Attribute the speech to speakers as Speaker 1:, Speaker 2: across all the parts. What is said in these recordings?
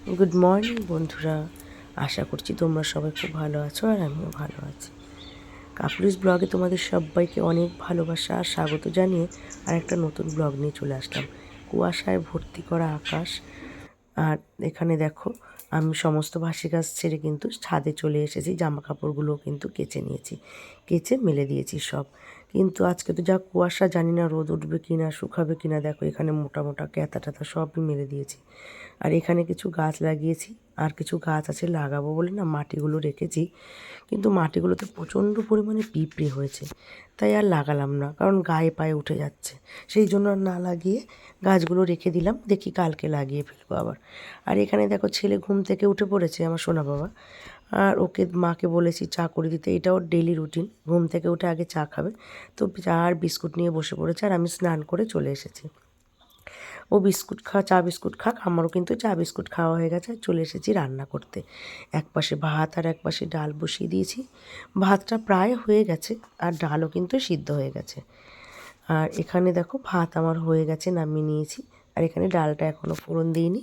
Speaker 1: Good morning বন্ধুরা, আশা করছি তোমরা সবাই খুব ভালো আছো আর আমিও ভালো আছি। কাপুরুষ ব্লগে তোমাদের সবাইকে অনেক ভালোবাসা আর স্বাগত জানিয়ে আর একটা নতুন ব্লগ নিয়ে চলে আসলাম। কুয়াশায় ভর্তি করা আকাশ, আর এখানে দেখো আমি সমস্ত বাসি কাজ ছেড়ে কিন্তু ছাদে চলে এসেছি। জামা কাপড়গুলোও কিন্তু কেচে নিয়েছি, কেচে মেলে দিয়েছি সব। কিন্তু আজকে তো যা কুয়াশা, জানি না রোদ উঠবে কি না, শুকাবে কি না। দেখো এখানে মোটা মোটা ক্যাতা ট্যাতা সবই মেলে দিয়েছি। আর এখানে কিছু গাছ লাগিয়েছি, আর কিছু গাছ আছে লাগাবো বলে না মাটিগুলো রেখেছি, কিন্তু মাটিগুলোতে প্রচণ্ড পরিমাণে পিঁপড়ে হয়েছে, তাই আর লাগালাম না, কারণ গায়ে পায়ে উঠে যাচ্ছে। সেই জন্য আর না লাগিয়ে গাছগুলো রেখে দিলাম, দেখি কালকে লাগিয়ে ফেলবো আবার। আর এখানে দেখো ছেলে ঘুম থেকে উঠে পড়েছে, আমার সোনা বাবা। আর ওকে মাকে বলেছি চা করে দিতে, এটা ওর ডেলি রুটিন, ঘুম থেকে উঠে আগে চা খাবে। তো চা আর বিস্কুট নিয়ে বসে পড়েছে, আর আমি স্নান করে চলে এসেছি। ও বিস্কুট চা বিস্কুট খাক, আমারও কিন্তু চা বিস্কুট খাওয়া হয়ে গেছে। চলে এসেছি রান্না করতে। এক পাশে ভাত আর এক পাশে ডাল বসিয়ে দিয়েছি। ভাতটা প্রায় হয়ে গেছে আর ডালও কিন্তু সিদ্ধ হয়ে গেছে। আর এখানে দেখো ভাত আমার হয়ে গেছে, নামিয়ে নিয়েছি। আর এখানে ডালটা এখনও ফোড়ন দিইনি,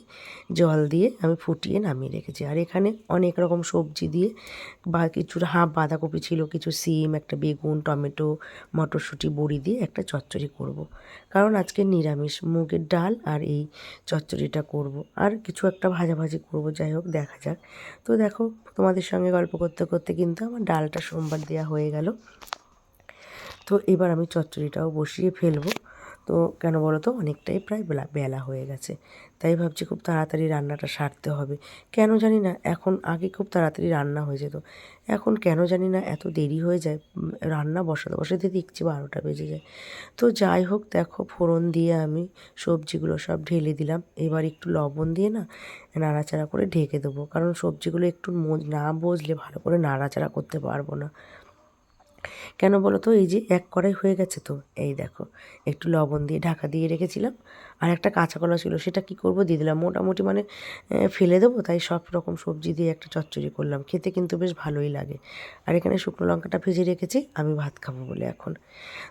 Speaker 1: জল দিয়ে আমি ফুটিয়ে নামিয়ে রেখেছি। আর এখানে অনেক রকম সবজি দিয়ে বা কিছু হাফ বাঁধাকপি ছিল, কিছু সিম, একটা বেগুন, টমেটো, মটরশুঁটি, বড়ি দিয়ে একটা চচ্চড়ি করব। কারণ আজকে নিরামিষ, মুগের ডাল আর এই চচ্চড়িটা করব। আর কিছু একটা ভাজাভাজি করব, যাই হোক দেখা যাক। তো দেখো তোমাদের সঙ্গে গল্প করতে করতে কিন্তু আমার ডালটা সোমবার দেওয়া হয়ে গেল। তো এবার আমি চচ্চড়িটাও বসিয়ে ফেলবো। তো কেন বলো তো, অনেকটাই প্রায় বেলা হয়ে গেছে, তাই ভাবছি খুব তাড়াতাড়ি রান্নাটা সারতে হবে। কেন জানি না, এখন আগে খুব তাড়াতাড়ি রান্না হয়ে যেত, এখন কেন জানি না এত দেরি হয়ে যায়। রান্না বসাতে বসাতে দেখছি 12টা বেজে যায়। তো যাই হোক, দেখো ফোড়ন দিয়ে আমি সবজিগুলো সব ঢেলে দিলাম। এবার একটু লবণ দিয়ে না নাড়াচাড়া করে ঢেকে দেবো, কারণ সবজিগুলো একটু না বসলে ভালো করে নাড়াচাড়া করতে পারবো না। কেন বলো তো, এই যে এক কড়াই হয়ে গেছে, তো এই দেখো একটু লবণ দিয়ে ঢাকা দিয়ে রেখেছিলাম। আর একটা কাঁচা কলা ছিল, সেটা কি করব দিয়ে দিলাম, মোটামুটি মানে ফেলে দেবো, তাই সব রকম সবজি দিয়ে একটা চচ্চড়ি করলাম। খেতে কিন্তু বেশ ভালোই লাগে। আর এখানে শুকনো লঙ্কাটা ভেজে রেখেছি, আমি ভাত খাবো বলে এখন।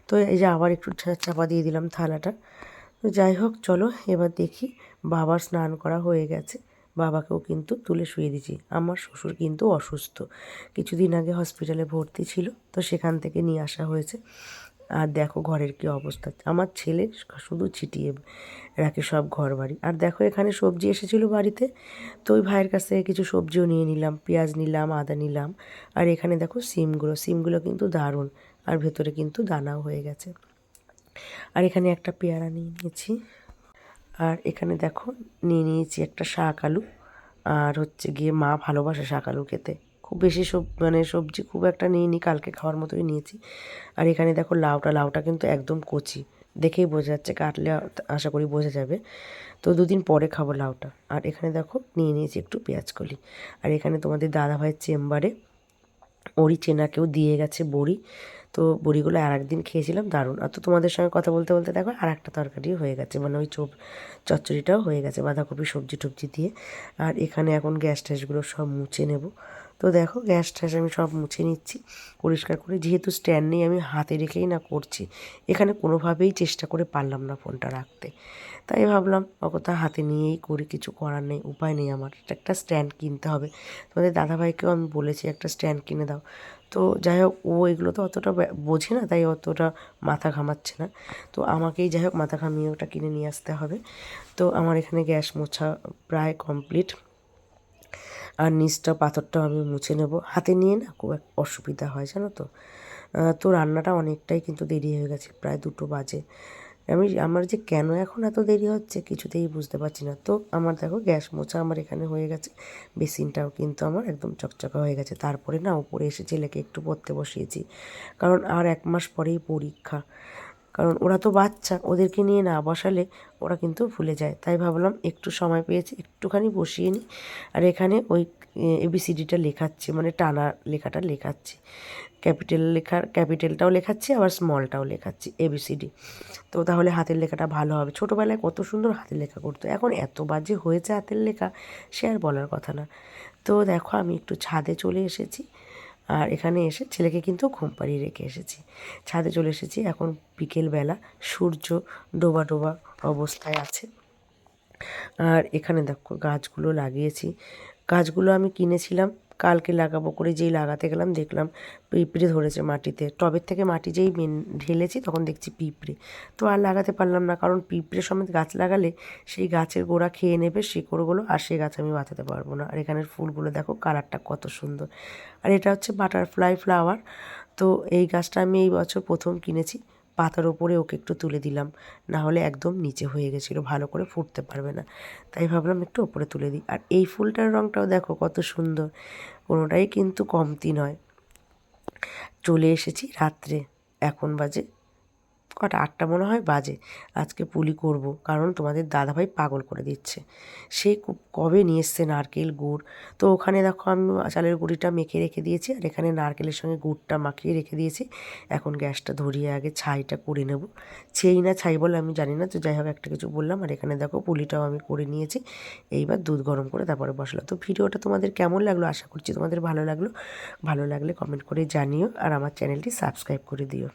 Speaker 1: তো এই যে আবার একটু চাপা দিয়ে দিলাম থালাটা। তো যাই হোক, চলো এবার দেখি। বাবার স্নান করা হয়ে গেছে, বাবাকেও কিন্তু তুলে শুয়ে দিয়েছি। আমার শ্বশুর কিন্তু অসুস্থ, কিছুদিন আগে হসপিটালে ভর্তি ছিল, তো সেখান থেকে নিয়ে আসা হয়েছে। আর দেখো ঘরের কী অবস্থা, আমার ছেলে শুধু ছিটিয়ে রাখে সব ঘর বাড়ি। আর দেখো এখানে সবজি এসেছিলো বাড়িতে, তো ওই ভাইয়ের কাছ থেকে কিছু সবজিও নিয়ে নিলাম, পেঁয়াজ নিলাম, আদা নিলাম। আর এখানে দেখো সিমগুলো কিন্তু দারুণ, আর ভেতরে কিন্তু দানাও হয়ে গেছে। আর এখানে একটা পেয়ারা নিয়ে নিয়েছি। আর এখানে দেখো নিয়ে নিয়েছি একটা শাক আলু। আর হচ্ছে গিয়ে মা ভালোবাসে শাক আলু খেতে, খুব বেশি মানে সবজি খুব একটা নিইনি, কালকে খাওয়ার মতোই নিয়েছি। আর এখানে দেখো লাউটা কিন্তু একদম কচি, দেখেই বোঝা যাচ্ছে, কাটলে আশা করি বোঝা যাবে। তো দুদিন পরে খাবো লাউটা। আর এখানে দেখো নিয়ে নিয়েছি একটু পেঁয়াজকলি। আর এখানে তোমাদের দাদাভাইয়ের চেম্বারে ওরই চেনা কেউ দিয়ে গেছে বড়ি, তো বড়িগুলো আর একদিন খেয়েছিলাম, দারুণ। আর তো তোমাদের সঙ্গে কথা বলতে বলতে দেখো আর একটা তরকারিও হয়ে গেছে, মানে ওই চচ্চড়িটাও হয়ে গেছে বাঁধাকপি সবজি টবজি দিয়ে। আর এখানে এখন গ্যাস ট্যাসগুলো সব মুছে নেব। তো দেখো গ্যাস ট্যাস আমি সব মুছে নিচ্ছি পরিষ্কার করে, যেহেতু স্ট্যান্ড নেই আমি হাতে রেখেই না করছি। এখানে কোনোভাবেই চেষ্টা করে পারলাম না ফোনটা রাখতে, তাই ভাবলাম অকথা হাতে নিয়েই করি, কিছু করার নেই, উপায় নেই, আমার একটা স্ট্যান্ড কিনতে হবে। তোমাদের দাদাভাইকেও আমি বলেছি একটা স্ট্যান্ড কিনে দাও। তো যাই হোক, ও এগুলো তো অতটা বোঝে না, তাই অতটা মাথা ঘামাচ্ছে না। তো আমাকেই যাই হোক মাথা ঘামিয়ে ওটা কিনে নিয়ে আসতে হবে। তো আমার এখানে গ্যাস মোছা প্রায় কমপ্লিট। আর নিচটা পাথরটাও আমি মুছে নেব, হাতে নিয়ে না খুব অসুবিধা হয় জানো তো। তো রান্নাটা অনেকটাই কিন্তু দেরি হয়ে গেছে, প্রায় 2টো বাজে। আমার যে কেন এখন এত দেরি হচ্ছে কিছুতেই বুঝতে পারছি না। তো আমার দেখো গ্যাস মোছা আমার এখানে হয়ে গেছে, বেসিনটাও কিন্তু আমার একদম চকচকা হয়ে গেছে। তারপরে না উপরে এসে ছেলেকে একটু পড়তে বসিয়েছি, কারণ আর 1 মাস পরেই পরীক্ষা। কারণ ওরা তো বাচ্চা, ওদেরকে নিয়ে না বসালে ওরা কিন্তু ভুলে যায়, তাই ভাবলাম একটু সময় পেয়েছি একটুখানি বসিয়ে নিই। আর এখানে ওই এবিসিডিটা লেখাচ্ছি, মানে টানা লেখাটা লেখাচ্ছি, ক্যাপিটালটাও লেখাচ্ছি আবার স্মলটাও লেখাচ্ছি, এবিসিডি। তো তাহলে হাতের লেখাটা ভালো হবে। ছোটোবেলায় কত সুন্দর হাতের লেখা করতো, এখন এত বাজে হয়েছে হাতের লেখা, সে আর বলার কথা না। তো দেখো আমি একটু ছাদে চলে এসেছি, আর এখানে এসে ছেলেকে কিন্তু ঘুম পাড়িয়ে রেখে এসেছি, ছাদে চলে এসেছি। এখন বিকেলবেলা, সূর্য ডোবা ডোবা অবস্থায় আছে। আর এখানে দেখো গাছগুলো লাগিয়েছি। গাছগুলো আমি কিনেছিলাম কালকে লাগাবো করে, যেই লাগাতে গেলাম দেখলাম পিঁপড়ে ধরেছে মাটিতে। টবের থেকে মাটি যেই ঢেলেছি তখন দেখছি পিঁপড়ে। তো আর লাগাতে পারলাম না, কারণ পিঁপড়ে সমেত গাছ লাগালে সেই গাছের গোড়া খেয়ে নেবে শিকড়গুলো, আর সেই গাছ আমি বাঁচাতে পারবো না। আর এখানের ফুলগুলো দেখো কালারটা কত সুন্দর। আর এটা হচ্ছে বাটারফ্লাই ফ্লাওয়ার। তো এই গাছটা আমি এই বছর প্রথম কিনেছি। পাতার ওপরে ওকে একটু তুলে দিলাম, না হলে একদম নিচে হয়ে গেছিলো, ভালো করে ফুটতে পারবে না। তাই ভাবলাম একটু ওপরে তুলে দিই। আর এই ফুলটার রঙটাও দেখো কত সুন্দর, কোনোটাই কিন্তু কমতি নয়। চলে এসেছি রাত্রে, এখন বাজে কটা, 8টা মনে হয় বাজে। আজকে পুলি করব, কারণ তোমাদের দাদাভাই পাগল করে দিচ্ছে। সে কবে নিয়ে এসছে নারকেল গুড়। তো ওখানে দেখো আমি চালের গুঁড়িটা মেখে রেখে দিয়েছি, আর এখানে নারকেলের সঙ্গে গুড়টা মাখিয়ে রেখে দিয়েছি। এখন গ্যাসটা ধরিয়ে আগে ছাইটা করে নেব। ছেই না ছাই বলে আমি জানি না, তো যাই হোক একটা কিছু বললাম। আর এখানে দেখো পুলিটাও আমি করে নিয়েছি। এইবার দুধ গরম করে তারপরে বসলাম। তো ভিডিওটা তোমাদের কেমন লাগলো, আশা করছি তোমাদের ভালো লাগলো। ভালো লাগলে কমেন্ট করে জানিও, আর আমার চ্যানেলটি সাবস্ক্রাইব করে দিও।